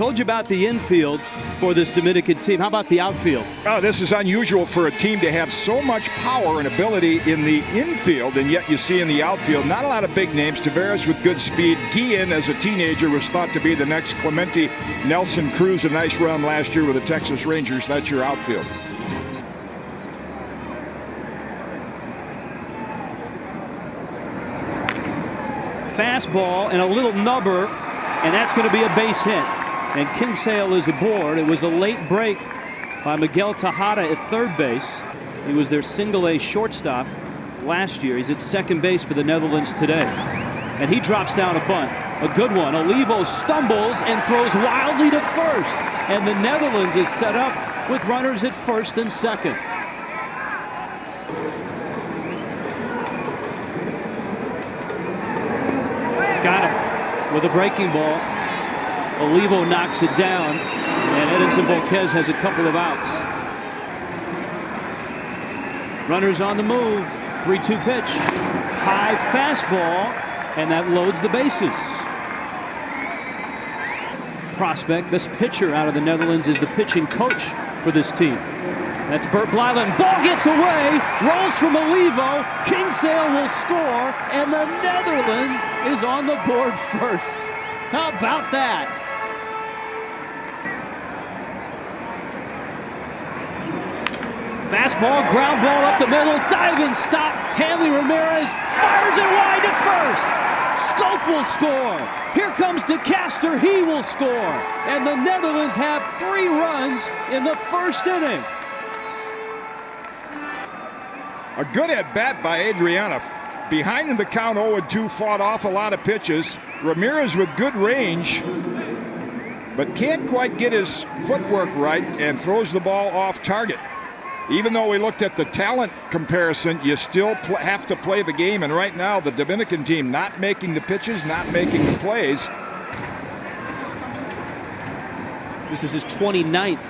told you about the infield for this Dominican team. How about the outfield? Oh, this is unusual for a team to have so much power and ability in the infield, and yet you see in the outfield not a lot of big names. Tavares with good speed. Guillen, as a teenager, was thought to be the next Clemente. Nelson Cruz, a nice run last year with the Texas Rangers. That's your outfield. Fastball and a little nubber, and that's going to be a base hit. And Kinsale is aboard. It was a late break by Miguel Tejada at third base. He was their single-A shortstop last year. He's at second base for the Netherlands today. And he drops down a bunt. A good one. Olivo stumbles and throws wildly to first. And the Netherlands is set up with runners at first and second. Got him with a breaking ball. Olivo knocks it down, and Edinson Volquez has a couple of outs. Runners on the move. 3-2 pitch. High fastball, and that loads the bases. Prospect, best pitcher out of the Netherlands, is the pitching coach for this team. That's Bert Blyland. Ball gets away, rolls from Olivo. Kinsale will score, and the Netherlands is on the board first. How about that? Fastball, ground ball up the middle, diving stop. Hanley Ramirez fires it wide to first. Scope will score. Here comes DeCaster, he will score. And the Netherlands have 3 runs in the first inning. A good at-bat by Adriana. Behind in the count, 0-2, fought off a lot of pitches. Ramirez with good range, but can't quite get his footwork right and throws the ball off target. Even though we looked at the talent comparison, you still have to play the game. And right now, the Dominican team not making the pitches, not making the plays. This is his 29th.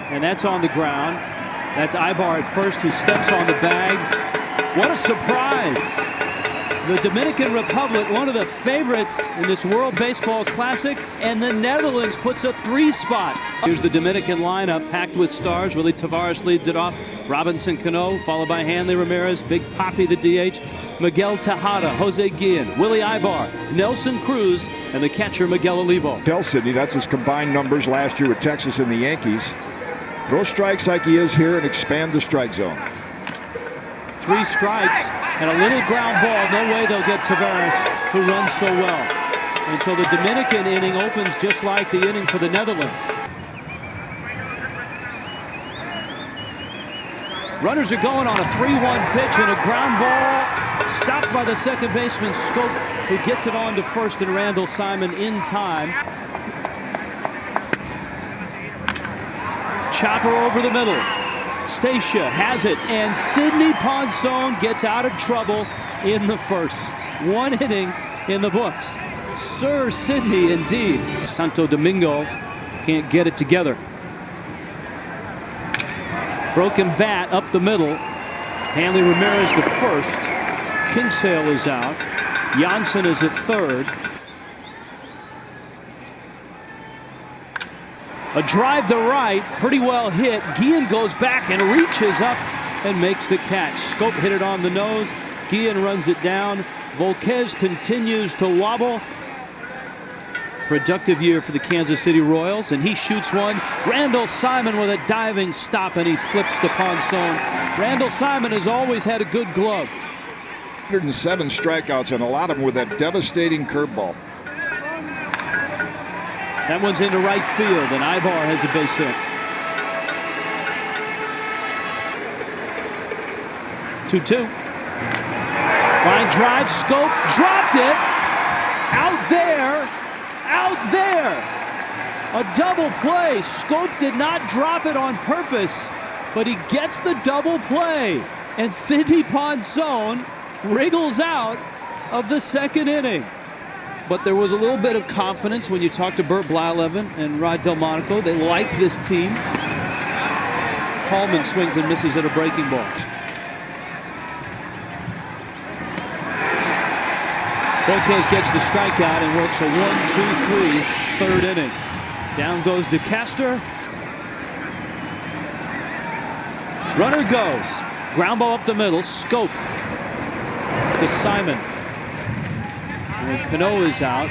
And that's on the ground. That's Ibar at first, who steps on the bag. What a surprise. The Dominican Republic, one of the favorites in this World Baseball Classic, and the Netherlands puts a 3 spot. Here's the Dominican lineup, packed with stars. Willie Tavares leads it off. Robinson Cano, followed by Hanley Ramirez, Big Poppy, the DH, Miguel Tejada, Jose Guillen, Willie Ibar, Nelson Cruz, and the catcher Miguel Olivo. Tell Sidney that's his combined numbers last year with Texas and the Yankees. Throw strikes like he is here and expand the strike zone. 3 strikes and a little ground ball. No way they'll get Tavares, who runs so well. And so the Dominican inning opens just like the inning for the Netherlands. Runners are going on a 3-1 pitch and a ground ball stopped by the second baseman Scope, who gets it on to first, and Randall Simon in time. Chopper over the middle. Stacia has it, and Sidney Ponson gets out of trouble in the first. 1 inning in the books. Sir Sidney, indeed. Santo Domingo can't get it together. Broken bat up the middle. Hanley Ramirez to first. Kinsale is out. Janssen is at third. A drive to right, pretty well hit. Guillen goes back and reaches up and makes the catch. Scope hit it on the nose. Guillen runs it down. Volquez continues to wobble. Productive year for the Kansas City Royals, and he shoots one. Randall Simon with a diving stop, and he flips to Ponson. Randall Simon has always had a good glove. 107 strikeouts, and a lot of them with that devastating curveball. That one's into right field, and Ibar has a base hit. 2-2. Line drive, Scope dropped it. Out there. Out there. A double play. Scope did not drop it on purpose, but he gets the double play. And Sidney Ponson wriggles out of the second inning. But there was a little bit of confidence when you talk to Bert Blyleven and Rod Delmonico. They like this team. Hallman swings and misses at a breaking ball. Volquez gets the strikeout and works a 1-2-3 third inning. Down goes DeCaster. Runner goes. Ground ball up the middle. Scope to Simon. And Cano is out.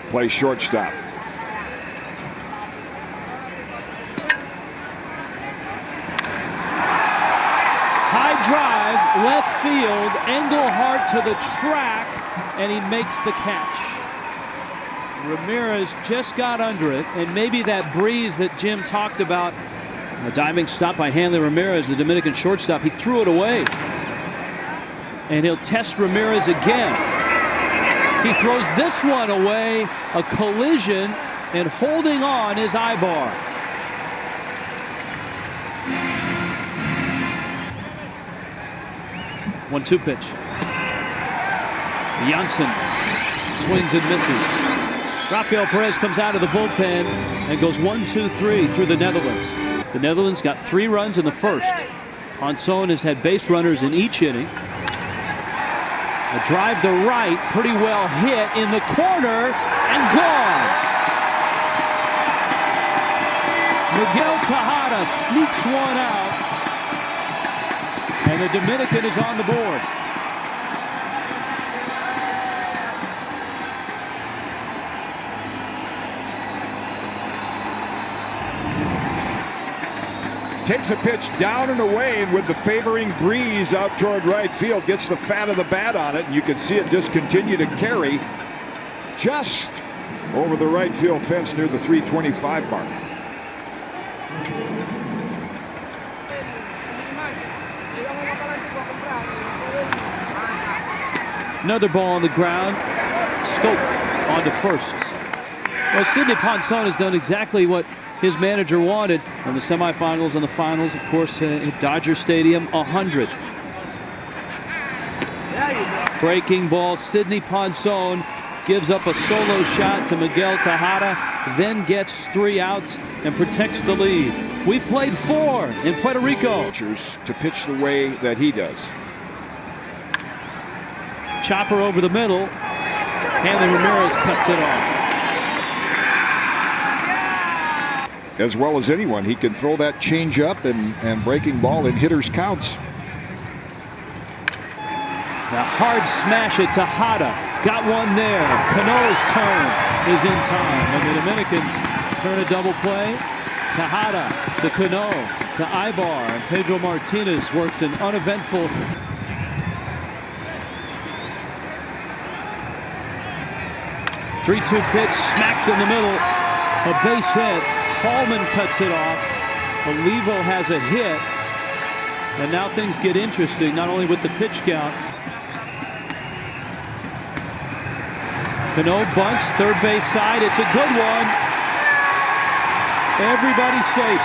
Play shortstop. High drive, left field, Engelhart to the track, and he makes the catch. Ramirez just got under it, and maybe that breeze that Jim talked about. A diving stop by Hanley Ramirez, the Dominican shortstop. He threw it away. And he'll test Ramirez again. He throws this one away, a collision, and holding on is Ibar. One-two pitch. Janssen swings and misses. Rafael Perez comes out of the bullpen and goes 1-2-3 through the Netherlands. The Netherlands got 3 runs in the first. Ponson has had base runners in each inning. A drive to right, pretty well hit in the corner and gone. Miguel Tejada sneaks one out, and the Dominican is on the board. Takes a pitch down and away, and with the favoring breeze out toward right field, gets the fat of the bat on it, and you can see it just continue to carry just over the right field fence near the 325 mark. Another ball on the ground. Scope on to first. Well, Sidney Ponson has done exactly what his manager wanted in the semifinals and the finals, of course, at Dodger Stadium. 100. Breaking ball. Sidney Ponson gives up a solo shot to Miguel Tejada, then gets 3 outs and protects the lead. We've played 4 in Puerto Rico. To pitch the way that he does. Chopper over the middle. Hanley Ramirez cuts it off. As well as anyone, he can throw that change up and breaking ball in hitters' counts. The hard smash at Tejada. Got one there. Cano's turn is in time. And the Dominicans turn a double play. Tejada to Cano to Ibar. And Pedro Martinez works an uneventful. Three-two pitch smacked in the middle. A base hit. Hallman cuts it off. Olivo has a hit. And now things get interesting, not only with the pitch count. Cano bunts, third base side. It's a good one. Everybody's safe.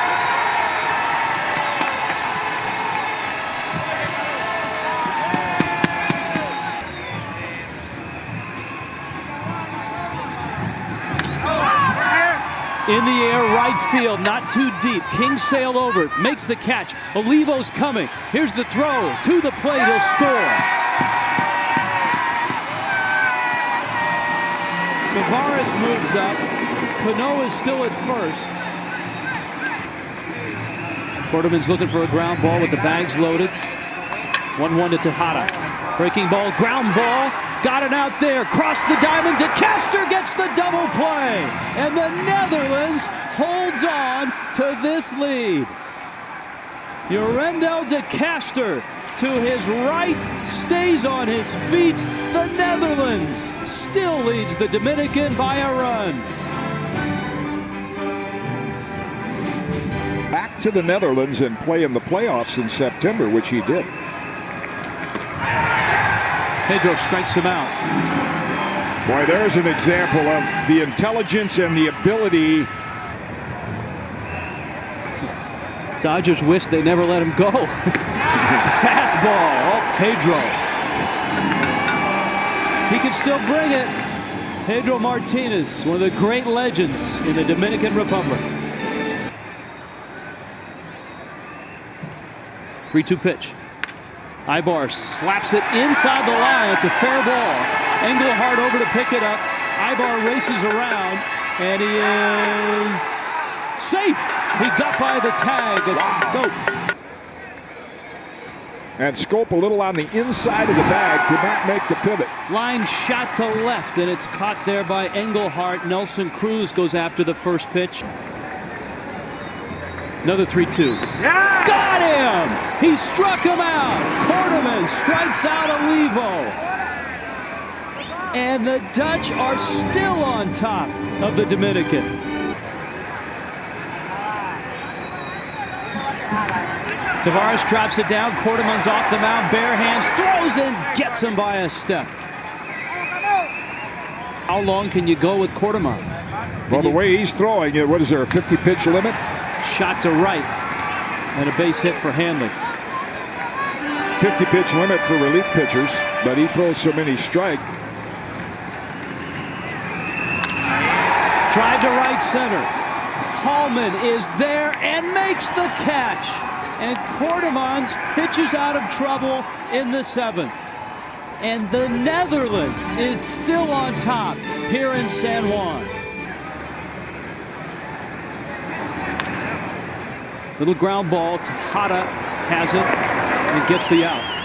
In the air, right field, not too deep. King sail over, makes the catch. Olivo's coming. Here's the throw to the plate. He'll score. Tavares moves up. Cano is still at first. Quarterman's looking for a ground ball with the bags loaded. 1-1 to Tejada. Breaking ball, ground ball. Got it out there, crossed the diamond. DeCaster gets the double play. And the Netherlands holds on to this lead. Yorendel DeCaster to his right, stays on his feet. The Netherlands still leads the Dominican by a run. Back to the Netherlands and play in the playoffs in September, which he did. Pedro strikes him out. Boy, there's an example of the intelligence and the ability. Dodgers wish they never let him go. Fastball. Oh, Pedro. He can still bring it. Pedro Martinez, one of the great legends in the Dominican Republic. 3-2 pitch. Ibar slaps it inside the line. It's a fair ball. Engelhardt over to pick it up. Ibar races around, and he is safe. He got by the tag of Scope. And Scope a little on the inside of the bag, could not make the pivot. Line shot to left, and it's caught there by Engelhardt. Nelson Cruz goes after the first pitch. Another 3-2. Yeah! Got him! He struck him out. Quarterman strikes out Olivo. And the Dutch are still on top of the Dominican. Tavares drops it down. Quarterman's off the mound. Bare hands. Throws and gets him by a step. How long can you go with Quarterman's? Well, the way he's throwing it, what is there, a 50-pitch limit? Shot to right. And a base hit for Hanley. 50-pitch limit for relief pitchers, but he throws so many strikes. Drive to right center. Hallman is there and makes the catch. And Quartermans pitches out of trouble in the 7th. And the Netherlands is still on top here in San Juan. Little ground ball. Tejada has it and gets the out.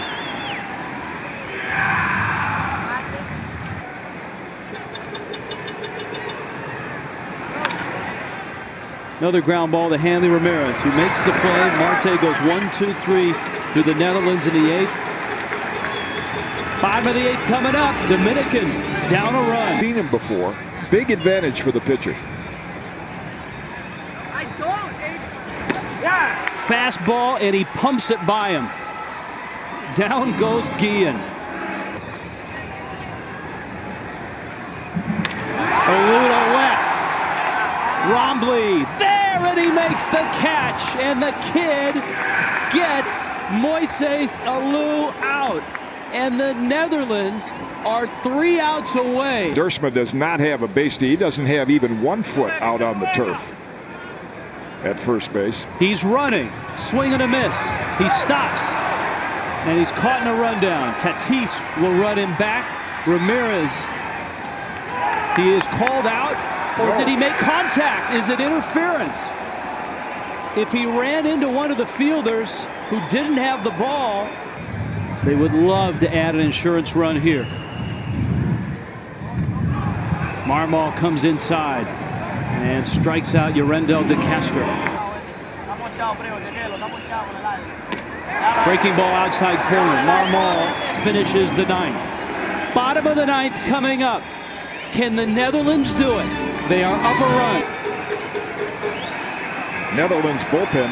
Another ground ball to Hanley Ramirez, who makes the play. Marte goes 1-2-3 through the Netherlands in the 8th. Bottom of the 8th coming up. Dominican down a run. Seen him before. Big advantage for the pitcher. Fastball, and he pumps it by him. Down goes Guillen. Oluda left. Rombley there, and he makes the catch, and the kid gets Moises Alou out, and the Netherlands are 3 outs away. Dersma does not have a base steal. He doesn't have even 1 foot out on the turf at first base. He's running, swing and a miss. He stops, and he's caught in a rundown. Tatis will run him back. Ramirez, he is called out. Or did he make contact? Is it interference? If he ran into one of the fielders who didn't have the ball, they would love to add an insurance run here. Marmol comes inside and strikes out Yorendel De Castro. Breaking ball outside corner. Marmol finishes the 9th. Bottom of the 9th coming up. Can the Netherlands do it? They are up a run. Netherlands bullpen.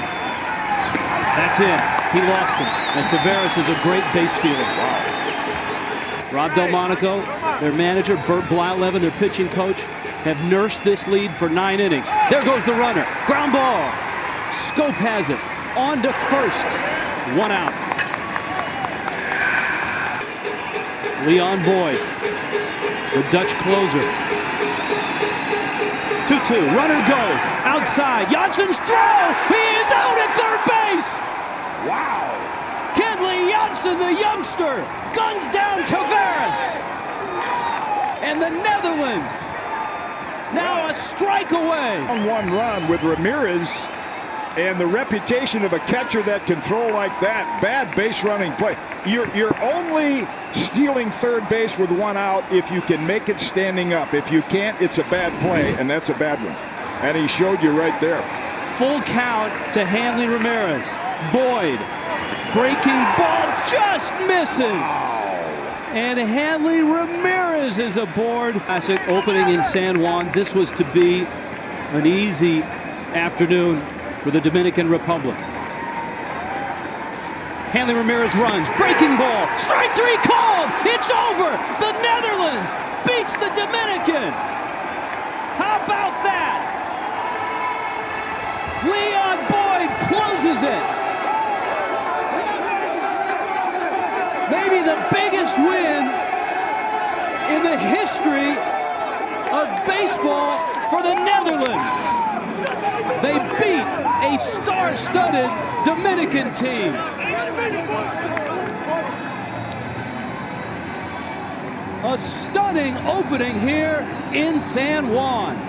That's in. He lost him. And Tavares is a great base stealer. Wow. Rob Delmonico, their manager, Bert Blyleven, their pitching coach, have nursed this lead for 9 innings. There goes the runner. Ground ball. Scope has it. On to first. 1 out. Leon Boyd, the Dutch closer. 2-2. Runner goes outside. Jansen's throw. He is out at third base. Wow. Kenley Jansen, the youngster, guns down Tavares. And the Netherlands now a strike away. On 1 run with Ramirez and the reputation of a catcher that can throw like that. Bad base running play. You're only stealing third base with 1 out if you can make it standing up. If you can't, it's a bad play, and that's a bad one. And he showed you right there. Full count to Hanley Ramirez. Boyd, breaking ball, just misses. And Hanley Ramirez is aboard. Classic opening in San Juan. This was to be an easy afternoon for the Dominican Republic. Hanley Ramirez runs, breaking ball, strike 3 called, it's over! The Netherlands beats the Dominican! How about that? Leon Boyd closes it! Maybe the biggest win in the history of baseball for the Netherlands. They beat a star-studded Dominican team. A stunning opening here in San Juan.